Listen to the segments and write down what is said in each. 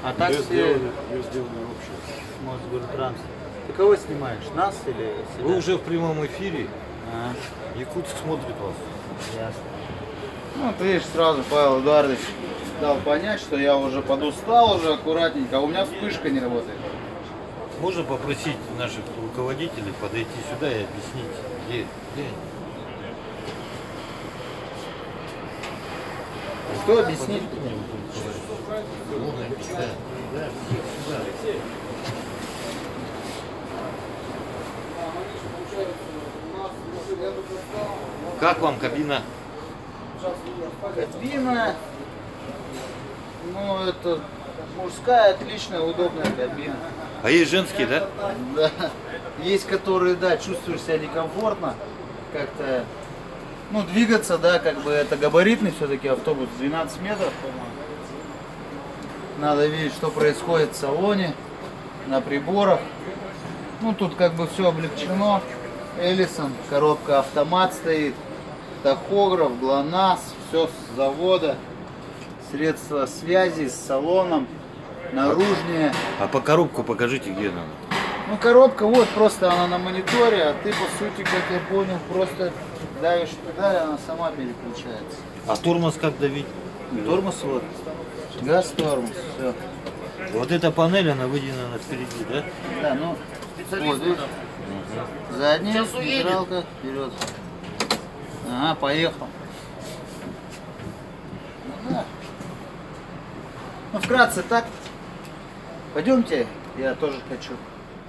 А так Ее все... сделали общее. Мосгортранс. Ты кого снимаешь? Нас или себя? Вы уже в прямом эфире. Якутск смотрит вас. Ясно. Ну, ты видишь, сразу Павел Эдуардович дал понять, что я уже подустал, уже аккуратненько, а у меня вспышка не работает. Можно попросить наших руководителей подойти сюда и объяснить, где они? Что объяснить? Как вам кабина? Кабина, ну это мужская, отличная, удобная кабина. А есть женские, да? Да. Есть которые, да, чувствуешь себя некомфортно, как-то, ну, двигаться, да, как бы это габаритный все-таки автобус, 12 метров, по-моему. Надо видеть, что происходит в салоне, на приборах. Ну, тут как бы все облегчено. Эллисон, коробка автомат стоит, тахограф, ГЛОНАСС, все с завода, средства связи с салоном, наружнее. А по коробку покажите, где надо. Ну, коробка, вот, просто она на мониторе, а ты, по сути, как я понял, просто давишь педаль, она сама переключается. А тормоз как давить? Тормоз вот, газ, тормоз, все. Вот эта панель, она выделена впереди, да? Да, ну, вот, видишь? Задняя, нейтралка, вперед. Ага, поехал. Ну, да. Ну, вкратце так. Пойдемте, я тоже хочу.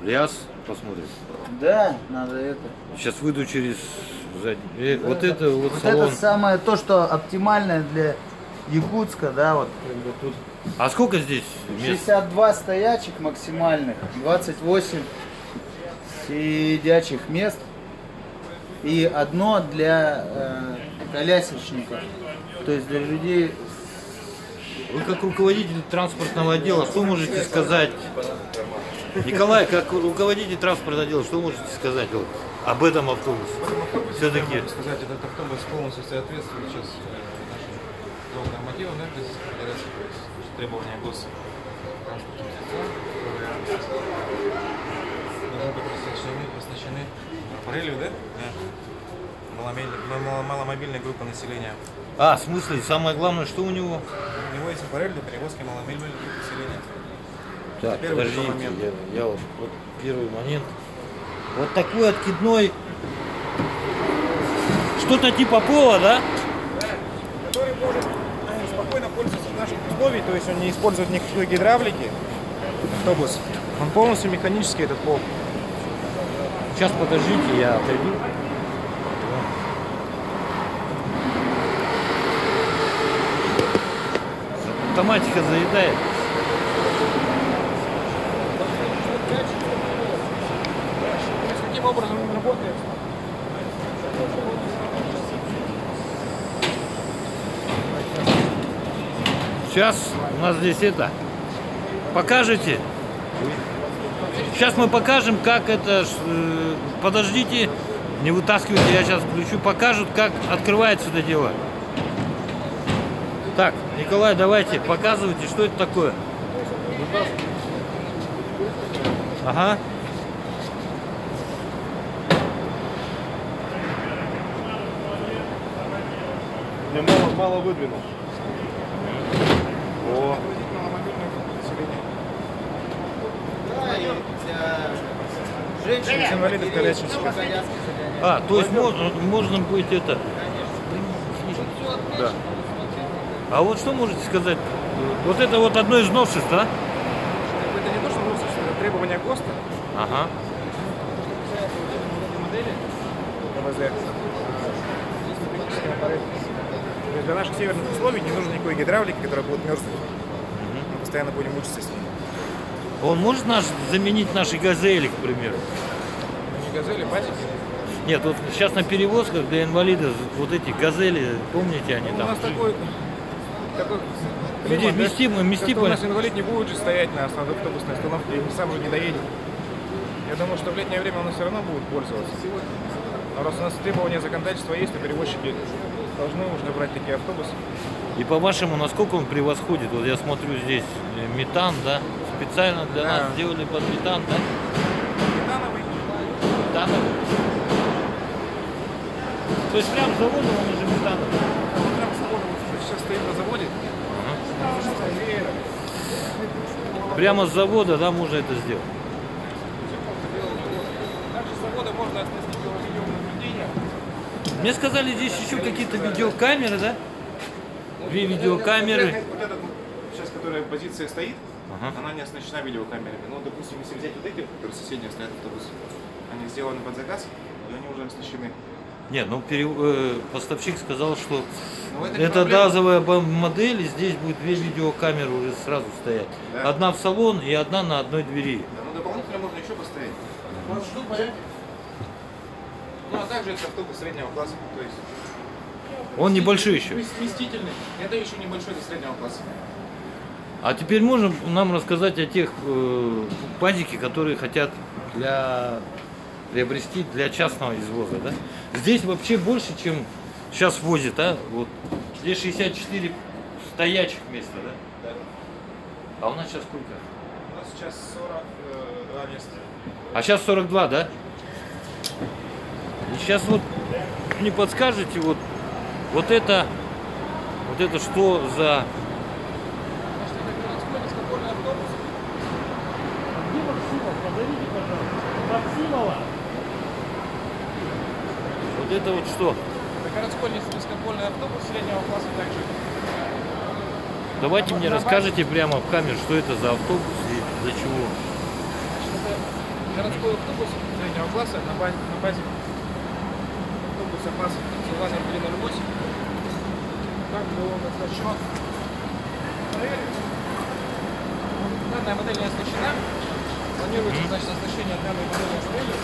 Ляс, посмотрим. Да, надо это. Сейчас выйду через задний. Да, Вот да. это вот Вот салон. это самое то, что оптимальное для Якутска, да, вот как бы тут. А сколько здесь мест? 62 стоячих максимальных, 28 сидячих мест и одно для колясочников, то есть для людей. Вы как руководитель транспортного отдела, что можете сказать? Николай, как руководитель транспортного отдела, что можете сказать вот об этом автобусе? Все-таки Сказать, этот автобус полностью соответствует сейчас нашим нормативам, да, то есть требования гостранспортных средств, которые должны быть оснащены аппарелью, да? Маломобильной группы населения. в смысле, самое главное, что у него? У него есть аппарель для перевозки маломобильной группы населения. Так, Первый подождите, момент. я вот первый момент. Вот такой откидной, что-то типа пола, да? Который может спокойно пользоваться в наших условиях, то есть он не использует никакой гидравлики, автобус. Он полностью механический, этот пол. Сейчас подождите, я отойду. Автоматика заедает. Каким образом он работает? Сейчас у нас здесь это. Покажете? Сейчас мы покажем, как это. Подождите, не вытаскивайте, я сейчас включу. Покажут, как открывается это дело. Так, Николай, давайте, показывайте, что это такое. Ага. Я мало выдвинул. О. Женщины, инвалидов колясочников. То есть можно быть это. Да. А вот что можете сказать? Вот это вот одно из новшеств, да? Это не то, что новшество, это требования ГОСТа. Ага. Модели ВВЗ. То есть для наших северных условий не нужно никакой гидравлики, которая будет мерзнуть. Мы постоянно будем мучиться с ним. Он может заменить наши газели, к примеру? Не газели, патики. Нет, вот сейчас на перевозках для инвалидов вот эти газели, помните они У там? нас такой вместимо. У нас инвалид не будет же стоять на основной автобусной остановке и сам же не доедет. Я думаю, что в летнее время он все равно будет пользоваться. Но раз у нас требования законодательства есть, то перевозчики должны уже брать такие автобусы. И по-вашему, насколько он превосходит? Вот я смотрю здесь метан, да? Специально для нас сделали под метан, да? Метановый. Метановый. То есть прям с завода он уже метановый. Вот прям с завода, вот сейчас стоит на заводе. Прямо с завода, да, можно это сделать? Также с завода можно оснастить его видеонаблюдением. Мне сказали, здесь еще какие-то видеокамеры, да? Две видеокамеры. Вот эта сейчас, которая позиция стоит, Ага. она не оснащена видеокамерами. Ну, допустим, если взять вот эти, которые соседние стоят автобусы, они сделаны под заказ, и они уже оснащены. Нет, ну поставщик сказал, что Но это не это проблема. газовая модель, и здесь будет две видеокамеры уже сразу стоять. Да. Одна в салон и одна на одной двери. Да, ну, дополнительно можно еще поставить. Ну, а также это автобус среднего класса, то есть Он небольшой еще. вместительный. Это еще небольшой до среднего класса. А теперь можно нам рассказать о тех пазике, которые хотят приобрести для частного извоза, да? Здесь вообще больше, чем сейчас возит, а? Вот. Здесь 64 стоячих места, да? Да. А у нас сейчас сколько? У нас сейчас 42 места. А сейчас 42, да? И сейчас вот не подскажете, вот это что за... Вот это вот что? Это городской низкопольный автобус среднего класса также. Давайте мне расскажите прямо в камеру, что это за автобус и для чего. Это городской автобус среднего класса на базе автобуса МАЗ Силуана 308. Так был он оснащен. Данная модель не оснащена. Планируется, значит, оснащение данной модели моделью.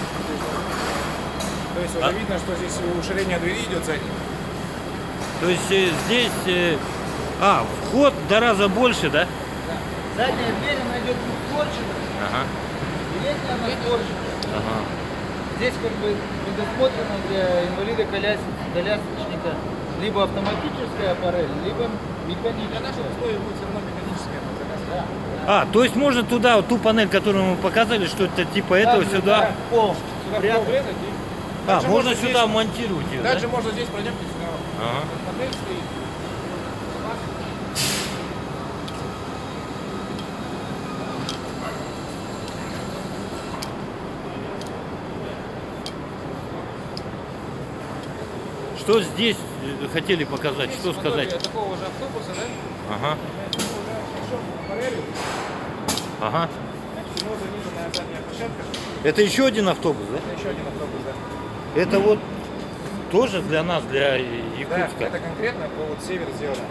То есть уже видно, что здесь уширение двери идет задней. То есть здесь... вход в 2 раза больше, да? Задняя дверь, она идет двухстворчатая, Ага. передняя она створчатая. Ага. Здесь как бы предусмотрено для инвалида-колясочника либо автоматическая аппарель, либо Для механическая. наших условий будет все равно механическая заказ. То есть можно туда, вот ту панель, которую мы показали, что это типа этого Также, сюда... да, пол. Сюда Прямо. врезать и... Также можно можно сюда здесь- монтировать ее, Также да? можно здесь пройдемте сюда. Ага. Модель стоит. Что здесь хотели показать, Здесь что сказать? подобие такого же автобуса, да? Ага. Это уже оснащен аппарелью. Ага. Значит, у него заниженная задняя площадка. Это еще один автобус, да? Это еще один автобус, да. Это вот тоже для нас, для Да, Якутска. это конкретно по вот север сделано.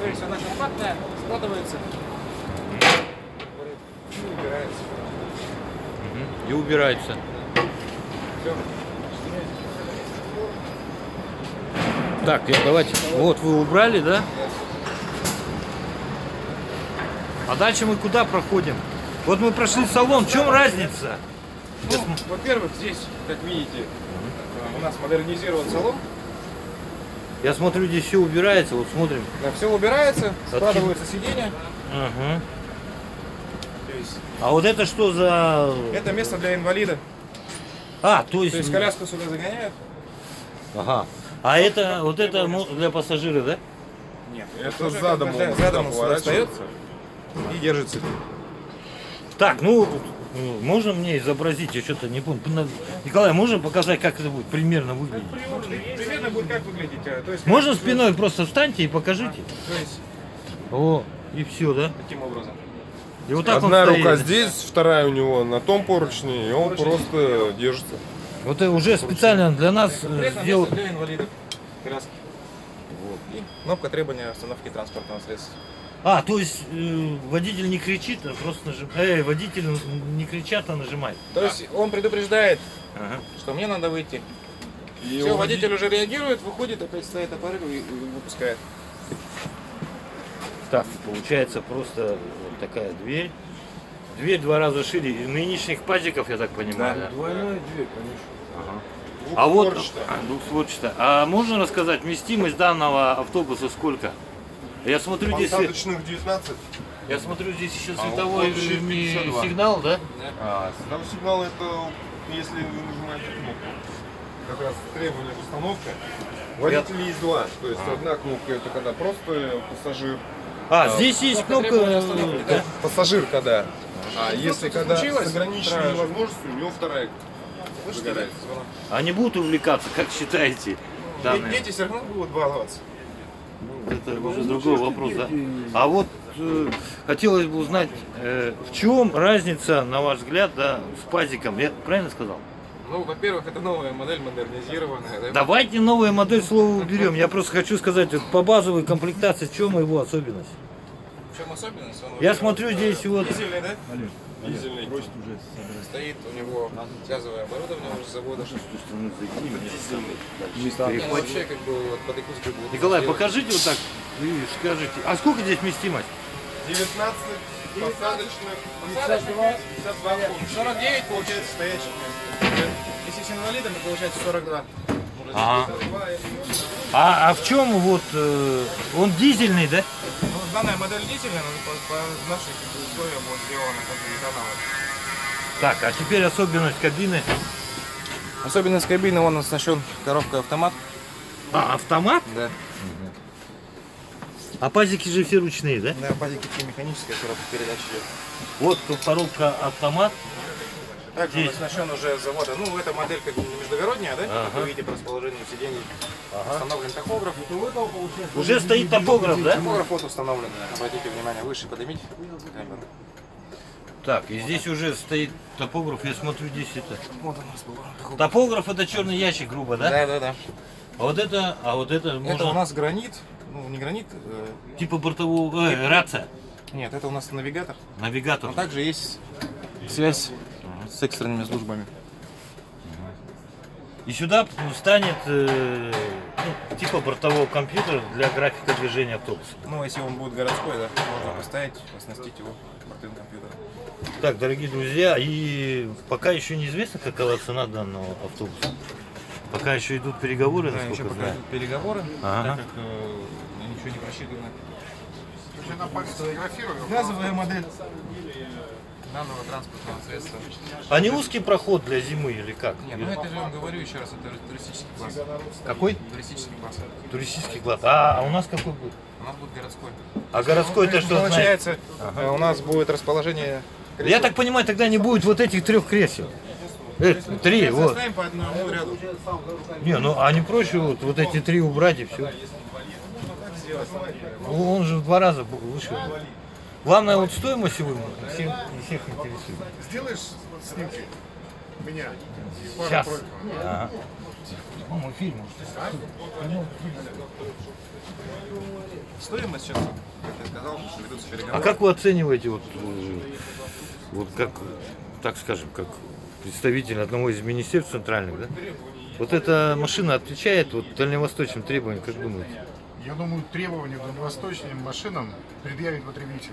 То есть она компактная, складывается. И убирается. И убирается. Все. Так, давайте. Вот вы убрали, да? А дальше мы куда проходим? Вот мы прошли салон. В чем разница? Ну, во-первых, здесь, как видите, у нас модернизирован салон. Я смотрю, здесь все убирается. Вот смотрим. Да, все убирается, складываются сиденья. Ага. То есть, А вот это что за... это место для инвалида. То То есть есть... коляску сюда загоняют. Ага. А это, вот это для пассажира, да? Нет, Это тоже задом как бы, он задом он сюда встает поворачивается. и держится. Так, ну, можно мне изобразить? Я что-то не помню. Николай, можно показать, как это будет примерно выглядеть? Примерно будет как выглядеть. То есть, Можно спиной просто встаньте и покажите? То есть, О, и все, да? таким образом. И вот так Одна он стоит. рука здесь, вторая у него на том поручне, и он просто держится. Вот это уже специально для нас Конкретно сделал. место для инвалидов. Коляски. И кнопка требования остановки транспортного средства. То есть водитель не кричит, а просто нажимает. Водитель не кричат, а нажимает. То есть он предупреждает, Ага. что мне надо выйти. И Все, он- водитель уже реагирует, выходит, опять ставит аппарель и выпускает. Так, получается просто вот такая дверь. Дверь 2 раза шире нынешних пазиков, я так понимаю. Да. Двойная дверь, конечно. А вот Двухстворчатая. двухстворчатая. А можно рассказать вместимость данного автобуса сколько? Я смотрю, здесь, Посадочных 19. я смотрю, здесь еще А световой общий 52. сигнал, да? Световой сигнал это если вы нажимаете кнопку. Как раз требование к установке. Водителей есть два. То есть одна кнопка это когда просто пассажир. Здесь есть кнопка. Да. Пассажир когда. А если когда с случилось, ограниченными возможностями, у него вторая загорается. Они будут увлекаться, как считаете? Данные? Дети все равно будут баловаться. Это уже другой вопрос, да? А вот хотелось бы узнать, в чем разница, на ваш взгляд, да, с пазиком? Я правильно сказал? Ну, во-первых, это новая модель, модернизированная. Да? Давайте новую модель слова уберем. Я просто хочу сказать, вот, по базовой комплектации, в чем его особенность? В чем особенность? Он Я смотрю здесь вот... дизельный, да? Дизельный. Стоит у него газовое оборудование уже с завода. Перехватить. Вообще, как бы, вот, под акустику будет Николай, сделано. покажите вот так и скажите. А сколько здесь вместимость? 19 посадочных. 52. 49 получается стоящих. Если с инвалидом, то получается 42. Ага. А в чем вот он дизельный, да? Ну, данная модель дизельная, но по нашим условиям будет сделана как метановая. Так, а теперь особенность кабины. Особенность кабины, он оснащен коробкой автомат. Автомат? Да. А пазики же все ручные, да? Да, пазики механическая коробка передач идет. Вот тут коробка автомат. Также он Здесь. оснащен уже с завода. Ну, эта модель как бы не междугородняя, да? Ага. Как вы видите по расположению сидений. Установлен тахограф. Уже стоит топограф, да? Тахограф вот установлен. Обратите внимание, выше поднимите камеру. Так, и здесь уже стоит топограф. Я смотрю, здесь это. Вот у нас был тахограф. Топограф это черный ящик, грубо, да? Да. А вот это Это можно у нас гранит. Ну, не гранит. типа бортового рация, Нет, это у нас навигатор. навигатор. Но также есть связь с экстренными службами. И сюда станет типа бортового компьютера для графика движения автобуса. Ну, если он будет городской, да, можно поставить, оснастить его бортовым компьютером. Так, дорогие друзья, и пока еще неизвестно, какова цена данного автобуса. Пока еще идут переговоры, Да, еще насколько пока знаю. идут переговоры, Ага. так как ничего не просчитано. Газовая модель данного транспортного средства. А не узкий проход для зимы или как? Нет, ну это же я вам говорю еще раз, это туристический класс. Какой? Туристический класс. Туристический класс. А у нас какой будет? У нас будет городской. А городской это что значит? Получается, у нас будет расположение. Я так понимаю, тогда не будет вот этих трех кресел. Три, вот. Оставим по одному ряду. Не, ну а не проще вот эти три убрать и все. Он же в 2 раза лучше. Главное, вот стоимость его всех интересует. Сделаешь снимки меня? Сейчас. Ага. Мой фильм. Стоимость сейчас, как я сказал, что ведутся А переговоры. как вы оцениваете, вот как, так скажем, как представитель одного из министерств центральных, да? Вот эта машина отвечает вот дальневосточным требованиям, как думаете? Я думаю, требования к дальневосточным машинам предъявит потребитель.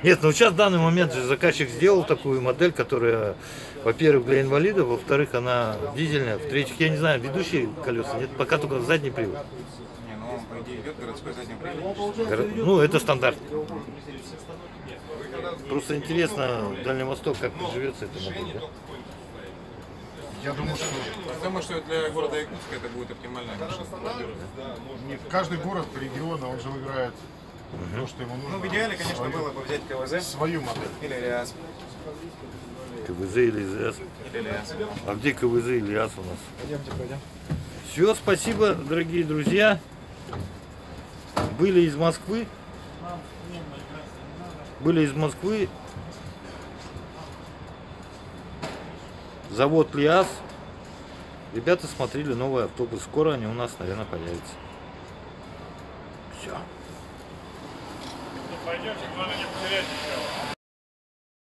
Нет, ну сейчас в данный момент же заказчик сделал такую модель, которая, во-первых, для инвалидов, во-вторых, она дизельная, в-третьих, я не знаю, ведущие колеса, нет, пока только задний привод. Не, ну он, по идее, идет городской задний привод. Ну, это стандарт. Просто интересно, Дальний Восток, как приживется эта модель, да? Я думаю, что Я думаю, что для города Якутска это будет оптимальная машина. нет, каждый город региона, он же выбирает то, что ему нужно. Ну, в идеале, конечно, было бы взять КВЗ Свою модель. или РИАС. КВЗ или ИЗС. Или РИАС. А где КВЗ или ИАС у нас? Пойдемте, пойдем. Все, спасибо, дорогие друзья. Были из Москвы. Завод ЛиАЗ. Ребята смотрели новый автобус. Скоро они у нас, наверное, появятся. Все.